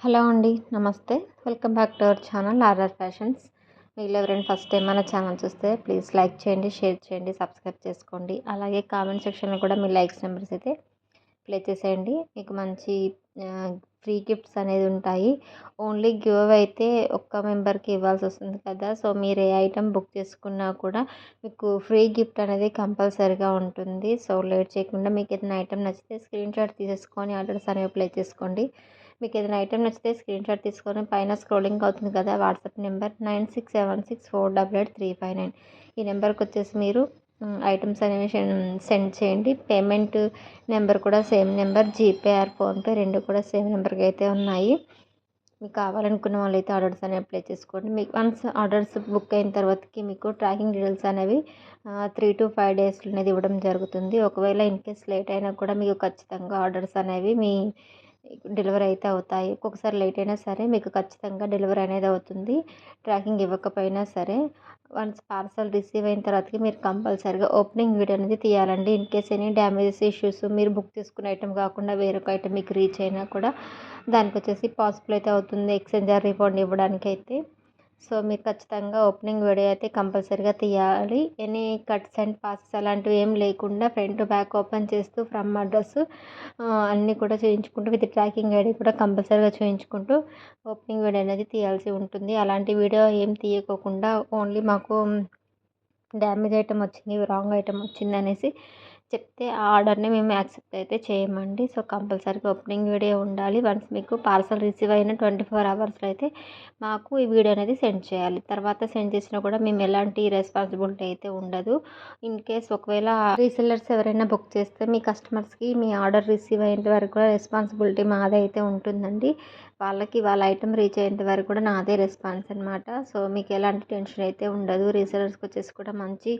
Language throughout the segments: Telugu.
హలో అండి. నమస్తే. Welcome back to our channel RR fashions. మీరు ఎవరైనా ఫస్ట్ టైం మన ఛానల్ చూస్తే ప్లీజ్ లైక్ చేయండి, షేర్ చేయండి, సబ్స్క్రైబ్ చేసుకోండి. అలాగే కామెంట్ సెక్షన్లో కూడా మీ లైక్స్ నెంబర్స్ అయితే ప్లే చేసేయండి. మీకు మంచి ఫ్రీ గిఫ్ట్స్ అనేది ఉంటాయి. ఓన్లీ గివ్ అవే అయితే ఒక్క మెంబర్కి ఇవ్వాల్సి వస్తుంది కదా. సో మీరు ఏ ఐటెం బుక్ చేసుకున్నా కూడా మీకు ఫ్రీ గిఫ్ట్ అనేది కంపల్సరీగా ఉంటుంది. సో లేట్ చేయకుండా మీకు ఏదైనా ఐటెం నచ్చితే స్క్రీన్ షాట్ తీసేసుకొని ఆర్డర్స్ అనేవి ప్లే చేసుకోండి. మీకు ఏదైనా ఐటెం నచ్చితే స్క్రీన్ షాట్ తీసుకొని పైన స్క్రోలింగ్ అవుతుంది కదా వాట్సాప్ నెంబర్ 9676488359. ఈ నెంబర్కి వచ్చేసి మీరు ఐటమ్స్ అనేవి సెండ్ చేయండి. పేమెంట్ నెంబర్ కూడా same number, GPay are PhonePe రెండు కూడా సేమ్ నెంబర్కి అయితే ఉన్నాయి. మీకు కావాలనుకున్న వాళ్ళు అయితే ఆర్డర్స్ అనేవి అప్లై చేసుకోండి. మీకు వన్స్ ఆర్డర్స్ బుక్ అయిన తర్వాతకి మీకు ట్రాకింగ్ డీటెయిల్స్ అనేవి 3 to 5 days అనేది ఇవ్వడం జరుగుతుంది. ఒకవేళ ఇన్ కేస్ లేట్ అయినా కూడా మీకు ఖచ్చితంగా ఆర్డర్స్ అనేవి మీ డెలివరీ అయితే అవుతాయి. ఒక్కొక్కసారి లేట్ అయినా సరే మీకు ఖచ్చితంగా డెలివరీ అనేది అవుతుంది. ట్రాకింగ్ ఇవ్వకపోయినా సరే వన్స్ పార్సల్ రిసీవ్ అయిన తర్వాతకి మీరు కంపల్సరీగా ఓపెనింగ్ వీడియో అనేది తీయాలండి. In case any damages issues మీరు బుక్ చేసుకున్న ఐటెం కాకుండా వేరొక ఐటెం మీకు రీచ్ అయినా కూడా దానికి వచ్చేసి పాసిబుల్ అయితే అవుతుంది ఎక్స్చేంజ్ ఆర్ రీఫండ్ ఇవ్వడానికి అయితే. సో మీరు ఖచ్చితంగా ఓపెనింగ్ వీడియో అయితే కంపల్సరీగా తీయాలి. ఎనీ కట్స్ అండ్ పాసెస్ అలాంటివి ఏం లేకుండా ఫ్రంట్ టు బ్యాక్ ఓపెన్ చేస్తూ ఫ్రమ్ అడ్రస్ అన్నీ కూడా చేయించుకుంటూ విత్ ట్రాకింగ్ ఐడి కూడా కంపల్సరీగా చేయించుకుంటూ ఓపెనింగ్ వీడియో అనేది తీయాల్సి ఉంటుంది. అలాంటి వీడియో ఏం తీయకోకుండా ఓన్లీ మాకు డ్యామేజ్ ఐటెం వచ్చింది, రాంగ్ ఐటెం వచ్చింది అనేసి చెప్తే ఆ ఆర్డర్ని మేము యాక్సెప్ట్ అయితే చేయమండి. సో కంపల్సరీగా ఓపెనింగ్ వీడియో ఉండాలి. వన్స్ మీకు పార్సల్ రిసీవ్ అయిన 24 hours అయితే మాకు ఈ వీడియో అనేది సెండ్ చేయాలి. తర్వాత సెండ్ చేసినా కూడా మేము ఎలాంటి రెస్పాన్సిబిలిటీ అయితే ఉండదు. ఇన్ కేస్ ఒకవేళ రీసెల్లర్స్ ఎవరైనా బుక్ చేస్తే మీ కస్టమర్స్కి మీ ఆర్డర్ రిసీవ్ అయ్యేంత వరకు కూడా రెస్పాన్సిబిలిటీ మాదే అయితే ఉంటుందండి. వాళ్ళకి వాళ్ళ ఐటెం రీచ్ అయ్యేంత వరకు కూడా నాదే రెస్పాన్స్ అనమాట. సో మీకు ఎలాంటి టెన్షన్ అయితే ఉండదు. రీసెల్లర్స్కి వచ్చేసి కూడా మంచి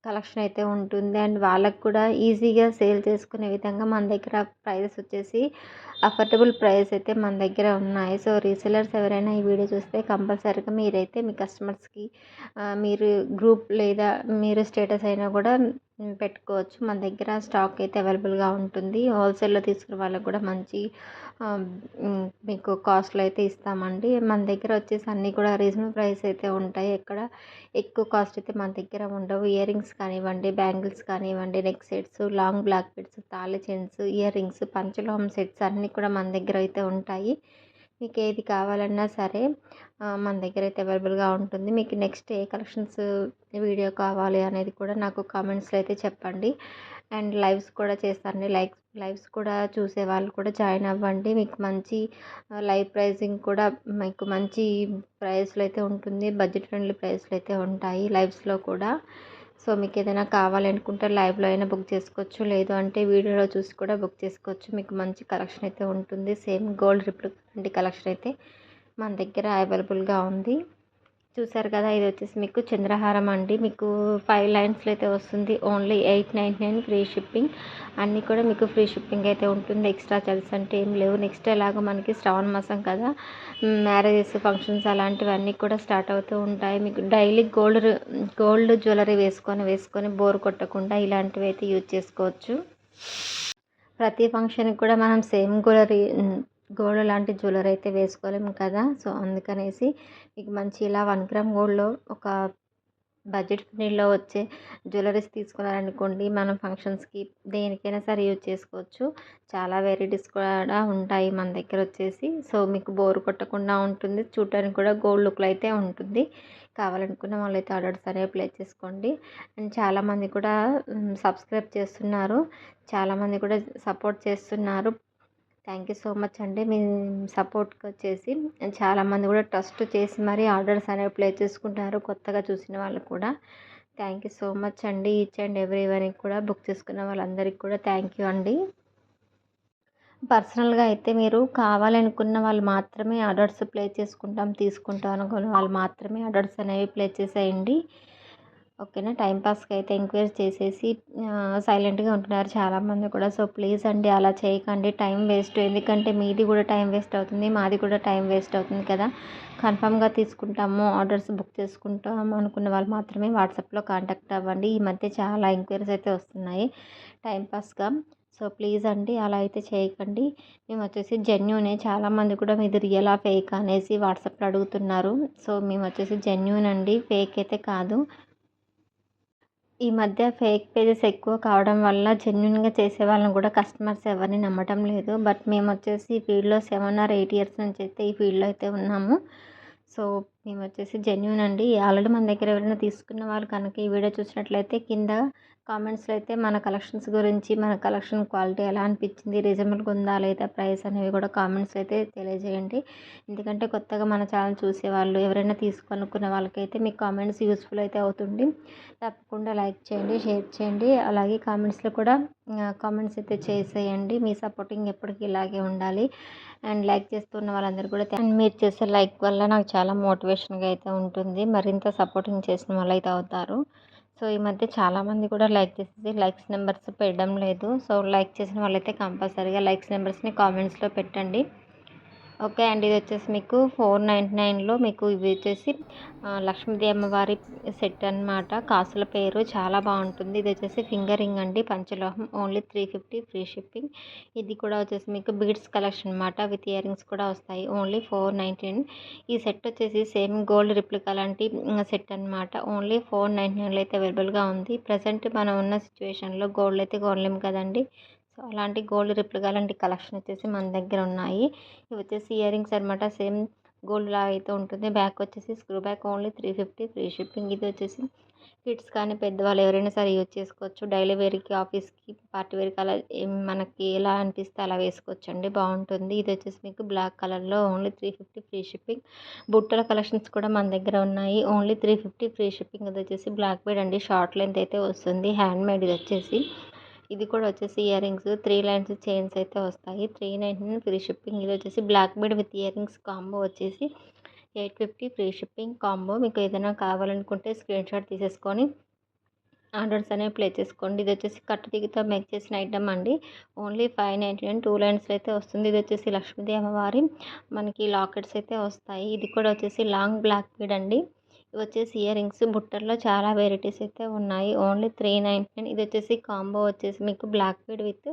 కలెక్షన్ అయితే ఉంటుంది. అండ్ వాళ్ళకు కూడా ఈజీగా సేల్ చేసుకునే విధంగా మన దగ్గర ప్రైజెస్ వచ్చేసి అఫోర్డబుల్ ప్రైస్ అయితే మన దగ్గర ఉన్నాయి. సో రీసెలర్స్ ఎవరైనా ఈ వీడియో చూస్తే కంపల్సరీగా మీరైతే మీ కస్టమర్స్కి మీరు గ్రూప్ లేదా మీరు స్టేటస్ అయినా కూడా పెట్టుకోవచ్చు. మన దగ్గర స్టాక్ అయితే అవైలబుల్గా ఉంటుంది. హోల్సేల్లో తీసుకునే వాళ్ళకు కూడా మంచి మీకు కాస్ట్లో అయితే ఇస్తామండి. మన దగ్గర వచ్చేసి అన్నీ కూడా రీజనబుల్ ప్రైస్ అయితే ఉంటాయి. ఎక్కడ ఎక్కువ కాస్ట్ అయితే మన దగ్గర ఉండవు. ఇయర్ రింగ్స్ కానివ్వండి, బ్యాంగిల్స్ కానివ్వండి, neck sets, long black beads, thali chains, ear rings, పంచలోహం సెట్స్ అన్నీ కూడా మన దగ్గర అయితే ఉంటాయి. మీకు ఏది కావాలన్నా సరే మన దగ్గర అయితే అవైలబుల్గా ఉంటుంది. మీకు నెక్స్ట్ ఏ కలెక్షన్స్ వీడియో కావాలి అనేది కూడా నాకు కామెంట్స్లో అయితే చెప్పండి. అండ్ లైవ్స్ కూడా చేస్తానండి. లైవ్స్ కూడా చూసే వాళ్ళు కూడా జాయిన్ అవ్వండి. మీకు మంచి లైవ్ ప్రైజింగ్ కూడా మీకు మంచి ప్రైస్లో అయితే ఉంటుంది. బడ్జెట్ ఫ్రెండ్లీ ప్రైస్లో అయితే ఉంటాయి లైవ్స్లో కూడా. సో మీకు ఏదైనా కావాలనుకుంటే లైవ్లో అయినా బుక్ చేసుకోవచ్చు, లేదు అంటే వీడియోలో చూసి కూడా బుక్ చేసుకోవచ్చు. మీకు మంచి కలెక్షన్ అయితే ఉంటుంది. సేమ్ గోల్డ్ రిప్లిక్ కలెక్షన్ అయితే మన దగ్గర అవైలబుల్గా ఉంది. చూసారు కదా, ఇది వచ్చేసి మీకు చంద్రహారం అండి. మీకు 5 లైన్స్లో అయితే వస్తుంది. Only 899 free shipping. అన్నీ కూడా మీకు ఫ్రీ షిప్పింగ్ అయితే ఉంటుంది. ఎక్స్ట్రా చార్జెస్ అంటే ఏం లేవు. నెక్స్ట్ ఎలాగో మనకి శ్రావణ మాసం కదా, మ్యారేజెస్ ఫంక్షన్స్ అలాంటివన్నీ కూడా స్టార్ట్ అవుతూ ఉంటాయి. మీకు డైలీ గోల్డ్ జ్యువెలరీ వేసుకొని బోర్ కొట్టకుండా ఇలాంటివి అయితే యూజ్ చేసుకోవచ్చు. ప్రతి ఫంక్షన్కి కూడా మనం సేమ్ గోల్డ్ లాంటి జ్యువెలరీ అయితే వేసుకోలేము కదా. సో అందుకనేసి మీకు మంచి ఇలా 1 గ్రామ్ గోల్డ్లో ఒక బడ్జెట్ ఫ్రెండ్లీలో వచ్చే జ్యువెలరీస్ తీసుకున్నారనుకోండి, మనం ఫంక్షన్స్కి దేనికైనా సరే యూజ్ చేసుకోవచ్చు. చాలా వెరైటీస్ కూడా ఉంటాయి మన దగ్గర వచ్చేసి. సో మీకు బోర్ కొట్టకుండా ఉంటుంది. చూడటానికి కూడా గోల్డ్ లుక్లో అయితే ఉంటుంది. కావాలనుకున్న వాళ్ళైతే ఆర్డర్స్ అనేవి ప్లేస్ చేసుకోండి. అండ్ చాలామంది కూడా సబ్స్క్రైబ్ చేస్తున్నారు, చాలామంది కూడా సపోర్ట్ చేస్తున్నారు. థ్యాంక్ యూ సో మచ్ అండి. మీ సపోర్ట్కి వచ్చేసి చాలామంది కూడా ట్రస్ట్ చేసి మరీ ఆర్డర్స్ అనేవి ప్లేస్ చేసుకుంటున్నారు, కొత్తగా చూసిన వాళ్ళు కూడా. థ్యాంక్ యూ సో మచ్ అండి. ఈచ్ అండ్ ఎవ్రీ వన్కి కూడా బుక్ చేసుకున్న వాళ్ళందరికీ కూడా థ్యాంక్ యూ అండి. పర్సనల్గా అయితే మీరు కావాలనుకున్న వాళ్ళు మాత్రమే ఆర్డర్స్ ప్లేస్ తీసుకుంటాం అనుకున్న వాళ్ళు మాత్రమే ఆర్డర్స్ అనేవి ప్లేస్ చేసేయండి. ఓకేనా. టైంపాస్కి అయితే ఎంక్వైరీ చేసేసి సైలెంట్గా ఉంటున్నారు చాలామంది కూడా. సో ప్లీజ్ అండి అలా చేయకండి, టైం వేస్ట్. ఎందుకంటే మీది కూడా టైం వేస్ట్ అవుతుంది, మాది కూడా టైం వేస్ట్ అవుతుంది కదా. కన్ఫామ్గా తీసుకుంటాము, ఆర్డర్స్ బుక్ చేసుకుంటాము అనుకున్న వాళ్ళు మాత్రమే వాట్సాప్లో కాంటాక్ట్ అవ్వండి. ఈ మధ్య చాలా ఎంక్వైరీస్ అయితే వస్తున్నాయి టైంపాస్గా. సో ప్లీజ్ అండి అలా అయితే చేయకండి. మేము వచ్చేసి జెన్యూనే. చాలామంది కూడా మీది రియలా ఫేకా అనేసి వాట్సాప్లో అడుగుతున్నారు. సో మేము వచ్చేసి జెన్యూన్ అండి, ఫేక్ అయితే కాదు. ఈ మధ్య ఫేక్ పేజెస్ ఎక్కువ కావడం వల్ల జెన్యూన్గా చేసే వాళ్ళని కూడా కస్టమర్స్ ఎవరిని నమ్మటం లేదు. బట్ మేము వచ్చేసి ఈ ఫీల్డ్లో 7 or 8 years నుంచి అయితే ఈ ఫీల్డ్లో అయితే ఉన్నాము. సో మేము వచ్చేసి జెన్యూన్ అండి. ఆల్రెడీ మన దగ్గర ఎవరైనా తీసుకున్న వాళ్ళు కనుక ఈ వీడియో చూసినట్లయితే కింద కామెంట్స్లో అయితే మన కలెక్షన్స్ గురించి, మన కలెక్షన్ క్వాలిటీ ఎలా అనిపించింది, రీజనబుల్గా ఉందా లేదా ప్రైస్ అనేవి కూడా కామెంట్స్లో అయితే తెలియజేయండి. ఎందుకంటే కొత్తగా మన ఛానల్ చూసేవాళ్ళు ఎవరైనా తీసుకోనుకున్న వాళ్ళకైతే మీ కామెంట్స్ యూస్ఫుల్ అయితే అవుతుంది. తప్పకుండా లైక్ చేయండి, షేర్ చేయండి. అలాగే కామెంట్స్లో కూడా కామెంట్స్ అయితే చేసేయండి. మీ సపోర్టింగ్ ఎప్పటికీ ఇలాగే ఉండాలి. అండ్ లైక్ చేస్తున్న వాళ్ళందరూ కూడా అండ్ మీరు చేసే లైక్ వల్ల నాకు చాలా మోటివేషన్గా అయితే ఉంటుంది. మరింత సపోర్టింగ్ చేసిన వాళ్ళు అయితే అవుతారు. సో ఈ మధ్య చాలామంది కూడా లైక్ చేసేసి లైక్స్ నెంబర్స్ పెట్టడం లేదు. సో లైక్ చేసిన వాళ్ళైతే కంపల్సరీగా లైక్స్ నెంబర్స్ని కామెంట్స్లో పెట్టండి. ఓకే అండి. ఇది వచ్చేసి మీకు 499లో మీకు ఇవి వచ్చేసి లక్ష్మీదేవి అమ్మవారి సెట్ అనమాట. కాసుల పేరు చాలా బాగుంటుంది. ఇది వచ్చేసి ఫింగర్ రింగ్ అండి, పంచలోహం. Only 350 free shipping. ఇది కూడా వచ్చేసి మీకు బీడ్స్ కలెక్షన్ అనమాట. విత్ ఇయర్ రింగ్స్ కూడా వస్తాయి. ఓన్లీ 499. ఈ సెట్ వచ్చేసి సేమ్ గోల్డ్ రిప్లికా లాంటి సెట్ అనమాట. ఓన్లీ 499లో అయితే అవైలబుల్గా ఉంది. ప్రజెంట్ మనం ఉన్న సిచ్యువేషన్లో గోల్డ్ అయితే కొనలేము కదండి. సో అలాంటి గోల్డ్ రిప్లికా లాంటి కలెక్షన్ వచ్చేసి మన దగ్గర ఉన్నాయి. ఇవి వచ్చేసి ఇయర్ రింగ్స్ అనమాట. సేమ్ గోల్డ్ లాగా అయితే ఉంటుంది. బ్యాక్ వచ్చేసి screw back. Only 350 free shipping. ఇది వచ్చేసి కిడ్స్ కానీ పెద్దవాళ్ళు ఎవరైనా సరే యూజ్ చేసుకోవచ్చు. డైలీ వేర్కి, ఆఫీస్కి, పార్టీ వేర్కి అలా మనకి ఎలా అనిపిస్తే అలా వేసుకోవచ్చు అండి, బాగుంటుంది. ఇది వచ్చేసి మీకు బ్లాక్ కలర్లో ఓన్లీ 350 ఫ్రీ షిప్పింగ్. బుట్టల కలెక్షన్స్ కూడా మన దగ్గర ఉన్నాయి. Only 350 free shipping. ఇది వచ్చేసి బ్లాక్ బీడ్ అండి, షార్ట్ లెంత్ అయితే వస్తుంది. హ్యాండ్ మేడ్ ఇది వచ్చేసి. ఇది కూడా వచ్చేసి ఇయర్ రింగ్స్ 3 లైన్స్ చైన్స్ అయితే వస్తాయి. 399 ఫ్రీ షిప్పింగ్. ఇది వచ్చేసి black bead with ear rings combo వచ్చేసి 850 ఫ్రీ షిప్పింగ్ కాంబో. మీకు ఏదైనా కావాలనుకుంటే స్క్రీన్ షాట్ తీసేసుకొని ఆర్డర్స్ అనేవి ప్లేస్ చేసుకోండి. ఇది వచ్చేసి కట్టుతీగతో మేక్ చేసిన ఐటమ్ అండి. ఓన్లీ 599 2 లైన్స్లో అయితే వస్తుంది. ఇది వచ్చేసి లక్ష్మీదేవి అమ్మవారి మనకి లాకెట్స్ అయితే వస్తాయి. ఇది కూడా వచ్చేసి లాంగ్ బ్లాక్ బీడ్ అండి. ఇవి వచ్చేసి ఇయర్ రింగ్స్ బుట్టల్లో చాలా వెరైటీస్ అయితే ఉన్నాయి. ఓన్లీ 399. ఇది వచ్చేసి కాంబో వచ్చేసి మీకు బ్లాక్ బీడ్ విత్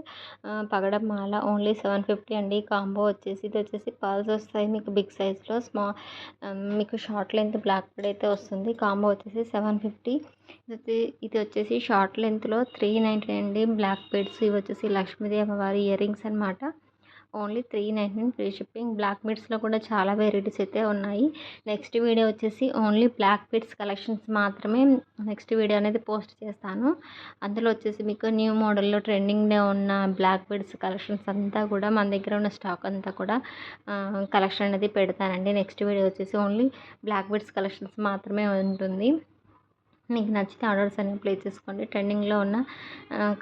పగడం మాల. ఓన్లీ 750 అండి. కాంబో వచ్చేసి ఇది వచ్చేసి పర్ల్స్ వస్తాయి మీకు బిగ్ సైజ్లో. మీకు షార్ట్ లెంత్ బ్లాక్ బీడ్ అయితే వస్తుంది. కాంబో వచ్చేసి 750. ఇది వచ్చేసి షార్ట్ లెంత్లో 399 అండి. బ్లాక్ బీడ్స్ ఇవి వచ్చేసి లక్ష్మీదేవి అమ్మవారి ఇయర్ రింగ్స్ అనమాట. Only 399 free shipping. బ్లాక్ బీడ్స్లో కూడా చాలా వెరైటీస్ అయితే ఉన్నాయి. నెక్స్ట్ వీడియో వచ్చేసి ఓన్లీ బ్లాక్ బీడ్స్ కలెక్షన్స్ మాత్రమే నెక్స్ట్ వీడియో అనేది పోస్ట్ చేస్తాను. అందులో వచ్చేసి మీకు న్యూ మోడల్లో ట్రెండింగ్లో ఉన్న బ్లాక్ బీడ్స్ కలెక్షన్స్ అంతా కూడా మన దగ్గర ఉన్న స్టాక్ అంతా కూడా కలెక్షన్ అనేది పెడతానండి. నెక్స్ట్ వీడియో వచ్చేసి ఓన్లీ బ్లాక్ బీడ్స్ కలెక్షన్స్ మాత్రమే ఉంటుంది. మీకు నచ్చితే ఆర్డర్స్ అనేవి ప్లేస్ చేసుకోండి. ట్రెండింగ్లో ఉన్న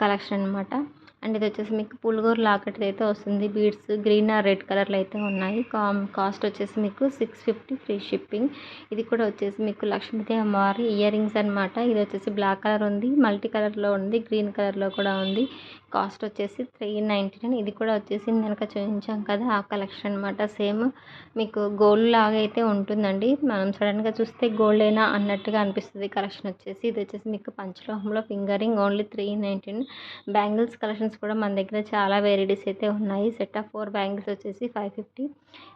కలెక్షన్ అనమాట. అండ్ ఇది వచ్చేసి మీకు పులిగోర లాకెట్ అయితే వస్తుంది. బీడ్స్ గ్రీన్ ఆర్ రెడ్ కలర్లో అయితే ఉన్నాయి. కాస్ట్ వచ్చేసి మీకు 650 ఫ్రీ షిప్పింగ్. ఇది కూడా వచ్చేసి మీకు లక్ష్మీదేవి అమ్మవారి ఇయర్ రింగ్స్ అనమాట. ఇది వచ్చేసి బ్లాక్ కలర్ ఉంది, మల్టీ కలర్లో ఉంది, గ్రీన్ కలర్లో కూడా ఉంది. కాస్ట్ వచ్చేసి 399. ఇది కూడా వచ్చేసి వెనక చూపించాం కదా ఆ కలెక్షన్ అనమాట. సేమ్ మీకు గోల్డ్ లాగా అయితే ఉంటుందండి. మనం సడన్గా చూస్తే గోల్డేనా అన్నట్టుగా అనిపిస్తుంది కలెక్షన్ వచ్చేసి. ఇది వచ్చేసి మీకు పంచలోహంలో ఫింగరింగ్. ఓన్లీ 399. బ్యాంగిల్స్ కలెక్షన్స్ కూడా మన దగ్గర చాలా వెరైటీస్ అయితే ఉన్నాయి. సెట్ ఆఫ్ 4 బ్యాంగిల్స్ వచ్చేసి 550.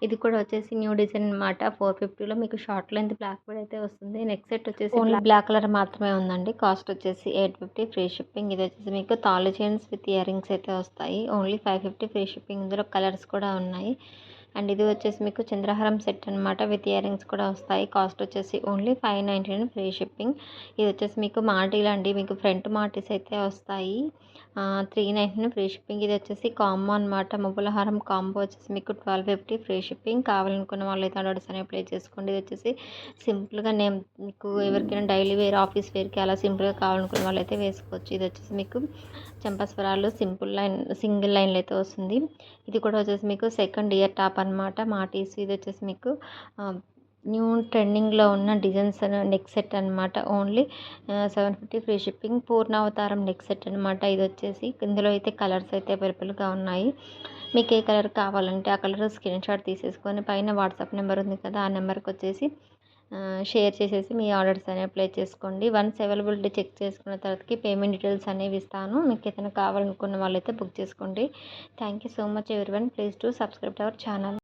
ఇది కూడా వచ్చేసి న్యూ డిజైన్ అనమాట. 450లో మీకు షార్ట్ లెంత్ బ్లాక్ బీడ్ అయితే వస్తుంది. నెక్స్ట్ సెట్ వచ్చేసి ఓన్లీ బ్లాక్ కలర్ మాత్రమే ఉందండి. కాస్ట్ వచ్చేసి 850 ఫ్రీ షిప్పింగ్. ఇది వచ్చేసి మీకు తాళి చైన్స్ విత్ ఇయర్ రింగ్స్ అయితే వస్తాయి. Only 550 free shipping. ఇందులో కలర్స్ కూడా ఉన్నాయి. అండ్ ఇది వచ్చేసి మీకు చంద్రహారం సెట్ అనమాట. విత్ ఇయర్ రింగ్స్ కూడా వస్తాయి. కాస్ట్ వచ్చేసి ఓన్లీ 599 ఫ్రీ షిప్పింగ్. ఇది వచ్చేసి మీకు మాటీలు అండి. మీకు ఫ్రంట్ మాటీస్ అయితే వస్తాయి. 399 ఫ్రీ షిప్పింగ్. ఇది వచ్చేసి కాంబో అనమాట. మువ్వల హారం కాంబో వచ్చేసి మీకు 1250 ఫ్రీ షిప్పింగ్. కావాలనుకున్న వాళ్ళు అయితే ఆర్డర్స్ అనేవి ప్లేస్ చేసుకోండి. ఇది వచ్చేసి సింపుల్గా మీకు ఎవరికైనా డైలీ వేర్, ఆఫీస్ వేర్కి అలా సింపుల్గా కావాలనుకున్న వాళ్ళు అయితే వేసుకోవచ్చు. ఇది వచ్చేసి మీకు చంపస్వరాలు సింగిల్ లైన్లో అయితే వస్తుంది. ఇది కూడా వచ్చేసి మీకు సెకండ్ ఇయర్ టాప్ అనమాట. మాటీస్. ఇది వచ్చేసి మీకు న్యూ ట్రెండింగ్లో ఉన్న డిజైన్స్ నెక్ సెట్ అనమాట. Only 750 free shipping. పూర్ణావతారం నెక్ సెట్ అనమాట. ఇది వచ్చేసి ఇందులో అయితే కలర్స్ అయితే అవైలబుల్గా ఉన్నాయి. మీకు ఏ కలర్ కావాలంటే ఆ కలర్ స్క్రీన్ షాట్ తీసేసుకొని పైన వాట్సాప్ నెంబర్ ఉంది కదా ఆ నెంబర్కి వచ్చేసి షేర్ చేసేసి మీ ఆర్డర్స్ అనేవి ప్లేస్ చేసుకోండి. వన్స్ అవైలబిలిటీ చెక్ చేసుకున్న తర్వాతకి పేమెంట్ డీటెయిల్స్ అనేవి ఇస్తాను. మీకు ఏదైనా కావాలనుకున్న వాళ్ళైతే బుక్ చేసుకోండి. Thank you so much everyone. Please to subscribe to our channel.